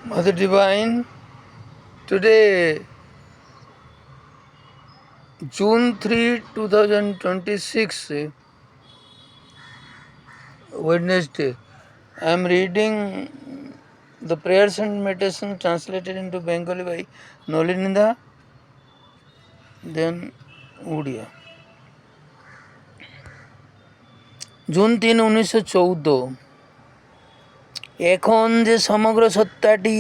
Mother Divine, today, June 3, 2026, Wednesday, I am reading the prayers and meditation translated into Bengali by Nolinda, then Udia. June 3, 1914। এখন যে সমগ্র সত্তাটি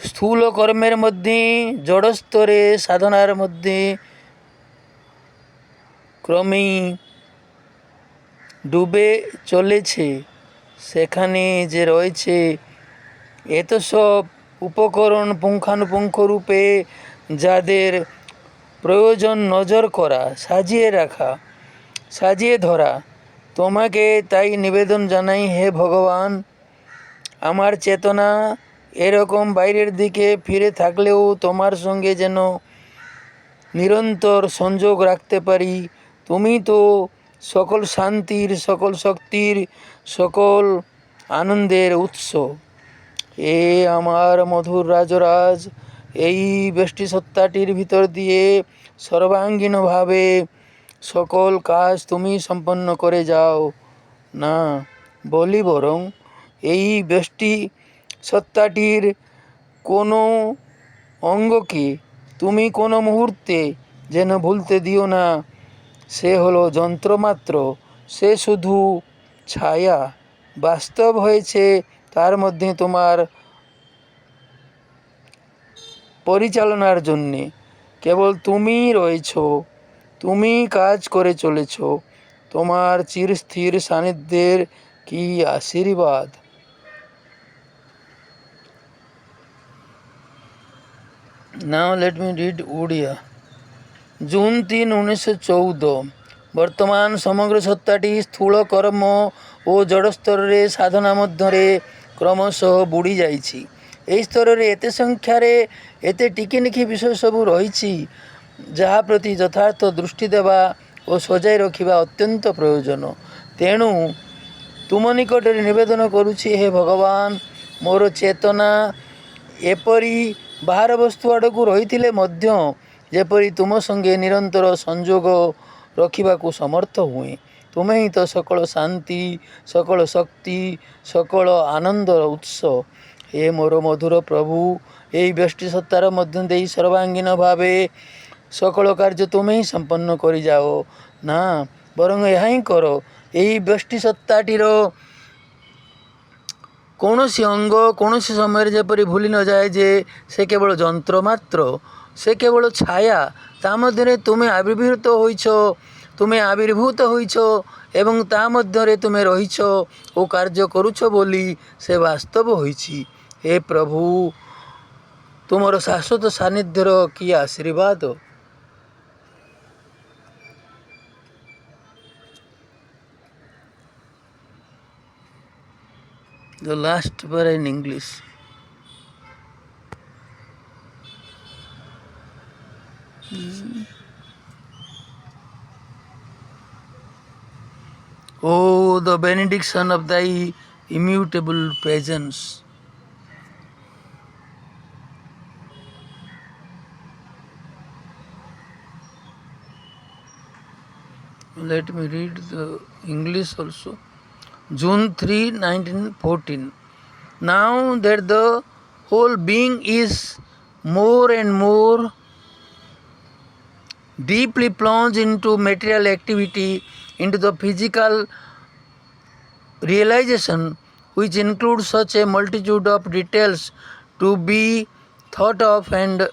স্থূল কর্মের মধ্যে জড়স্তরে সাধনার মধ্যে ক্রমেই ডুবে চলেছে, সেখানে যে রয়েছে এত সব উপকরণ পুঙ্খানুপুঙ্খ রূপে যাদের প্রয়োজন নজর করা, সাজিয়ে রাখা, সাজিয়ে ধরা, তোমাকে তাই নিবেদন জানাই, হে ভগবান, আমার চেতনা এরকম বাইরের দিকে ফিরে থাকলেও তোমার সঙ্গে যেন নিরন্তর সংযোগ রাখতে পারি। তুমি তো সকল শান্তির, সকল শক্তির, সকল আনন্দের উৎস। এ আমার মধুর রাজরাজ, এই ব্যষ্টি সত্তাটির ভিতর দিয়ে সর্বাঙ্গীনভাবে সকল কাজ তুমি সম্পন্ন করে যাও না, বলি বরং এই ব্যষ্টি সত্তাটির কোনো অঙ্গকে তুমি কোনো মুহূর্তে যেন ভুলতে দিও না। সে হলো যন্ত্রমাত্র, সে শুধু ছায়া। বাস্তব হয়েছে তার মধ্যে তোমার পরিচালনার জন্যে কেবল তুমিই রয়েছ, তুমি কাজ করে চলেছ। তোমার চিরস্থির সান্নিধ্যের কি আশীর্বাদ। Now let me read Udia. June 3, 1914। ବର୍ତ୍ତମାନ ସମଗ୍ର ସତ୍ତାଟି ସ୍ଥୂଳ କର୍ମ ଓ ଜଡ଼ ସ୍ତରରେ ସାଧନା ମଧ୍ୟରେ କ୍ରମଶଃ ବୁଡ଼ି ଯାଇଛି। ଏହି ସ୍ତରରେ ଏତେ ସଂଖ୍ୟାରେ ଏତେ ଟିକିନିଖି ବିଷୟ ସବୁ ରହିଛି, ଯାହା ପ୍ରତି ଯଥାର୍ଥ ଦୃଷ୍ଟି ଦେବା ଓ ସଜାଇ ରଖିବା ଅତ୍ୟନ୍ତ ପ୍ରୟୋଜନ। ତେଣୁ ତୁମ ନିକଟରେ ନିବେଦନ କରୁଛି, ହେ ଭଗବାନ, ମୋର ଚେତନା ଏପରି ବାହାର ବସ୍ତୁ ଆଡ଼କୁ ରହିଥିଲେ ମଧ୍ୟ ଯେପରି ତୁମ ସଙ୍ଗେ ନିରନ୍ତର ସଂଯୋଗ ରଖିବାକୁ ସମର୍ଥ ହୁଏ। ତୁମେ ହିଁ ତ ସକଳ ଶାନ୍ତି, ସକଳ ଶକ୍ତି, ସକଳ ଆନନ୍ଦର ଉତ୍ସ। ହେ ମୋର ମଧୁର ପ୍ରଭୁ, ଏହି ବ୍ୟଷ୍ଟି ସତ୍ତାର ମଧ୍ୟ ଦେଇ ସର୍ବାଙ୍ଗୀନ ଭାବେ ସକଳ କାର୍ଯ୍ୟ ତୁମେ ହିଁ ସମ୍ପନ୍ନ କରିଯାଅ ନା, ବରଂ ଏହା ହିଁ କର। ଏହି ବ୍ୟଷ୍ଟି ସତ୍ତାଟିର କୌଣସି ଅଙ୍ଗ କୌଣସି ସମୟରେ ଯେପରି ଭୁଲି ନଯାଏ ଯେ ସେ କେବଳ ଯନ୍ତ୍ର ମାତ୍ର, ସେ କେବଳ ଛାୟା। ତା ମଧ୍ୟରେ ତୁମେ ଆବିର୍ଭୂତ ହୋଇଛ ଏବଂ ତା ମଧ୍ୟରେ ତୁମେ ରହିଛ ଓ କାର୍ଯ୍ୟ କରୁଛ ବୋଲି ସେ ବାସ୍ତବ ହୋଇଛି। ହେ ପ୍ରଭୁ, ତୁମର ଶାଶ୍ୱତ ସାନ୍ନିଧ୍ୟର କି ଆଶୀର୍ବାଦ। The last para in English. Oh, the benediction of thy immutable presence. Let me read the English also. June 3, 1914. Now that the whole being is more and more deeply plunged into material activity, into the physical realization, which includes such a multitude of details to be thought of and